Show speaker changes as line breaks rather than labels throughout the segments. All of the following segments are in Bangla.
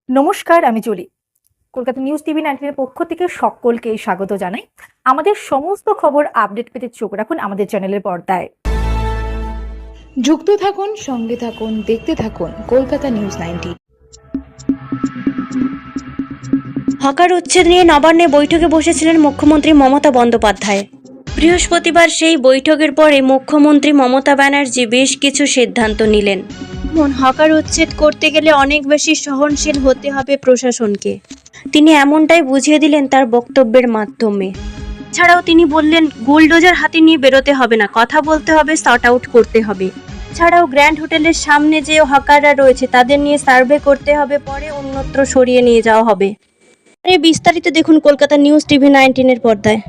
নমস্কার, আমি জুলি। কলকাতা নিউজ টিভি 19 এর পক্ষ থেকে সকলকে স্বাগত জানাই। আমাদের সমস্ত খবর আপডেট পেতে চোখ রাখুন আমাদের চ্যানেলের পর্দায়।
যুক্ত থাকুন, সঙ্গে থাকুন, দেখতে থাকুন কলকাতা নিউজ 90।
হকার উচ্ছেদ নিয়ে নবান্নে বৈঠকে বসেছিলেন মুখ্যমন্ত্রী মমতা বন্দ্যোপাধ্যায়। বৃহস্পতিবার সেই বৈঠকের পরে মুখ্যমন্ত্রী মমতা ব্যানার্জি বেশ কিছু সিদ্ধান্ত নিলেন। হকার উচ্ছেদ করতে গেলে অনেক বেশি সহনশীল হতে হবে প্রশাসনকে। তিনি এমনটাই বুঝিয়ে দিলেন তার বক্তব্যের মাধ্যমে। ছাড়াও তিনি বললেন, বুলডোজার হাতে নিয়ে বেরোতে হবে না, কথা বলতে হবে, সর্ট আউট করতে হবে। ছাড়াও গ্র্যান্ড হোটেলের সামনে যে হকাররা রয়েছে তাদের নিয়ে সার্ভে করতে হবে, পরে অন্যত্র সরিয়ে নিয়ে যাওয়া হবে। এই বিস্তারিত দেখুন কলকাতা নিউজ টিভি 19 এর পর্দায়।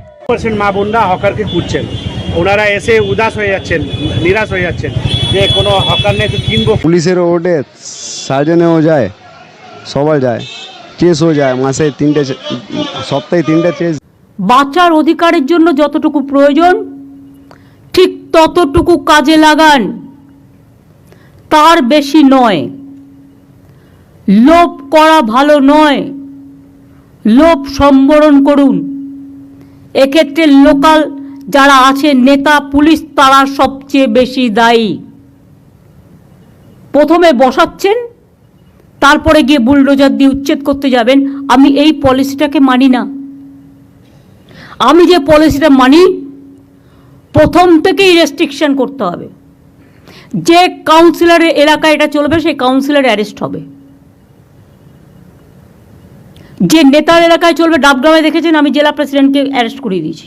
মা বোনরা হকারকে খুঁজছেন, ওনারা এসে উদাস হয়ে যাচ্ছেন, নিরাশ হয়ে যাচ্ছেন যে কোনো হকার নেই তো কিনবো।
পুলিশের ওটে সার্জনেও যায়, সবাই যায়, কেস হয়ে যায়, মাসে 3টে, সপ্তাহে 3টে কেস।
বাঁচার অধিকারের জন্য যতটুকু প্রয়োজন ঠিক ততটুকু কাজে লাগান, তার বেশি নয়। লোভ করা ভালো নয়, লোভ সম্বরণ করুন। এক্ষেত্রে লোকাল যারা আছে, নেতা, পুলিশ, তারা সবচেয়ে বেশি দায়ী। প্রথমে বসাচ্ছেন, তারপরে গিয়ে বুলডোজার দিয়ে উচ্ছেদ করতে যাবেন। আমি এই পলিসিটাকে মানি না। আমি যে পলিসিটা মানি, প্রথম থেকেই রেস্ট্রিকশন করতে হবে। যে কাউন্সিলরের এলাকায় এটা চলবে সেই কাউন্সিলর অ্যারেস্ট হবে। যে নেতার এলাকায় চলবে, ডাবগ্রামে দেখেছেন আমি জেলা প্রেসিডেন্টকে অ্যারেস্ট করিয়ে দিয়েছি।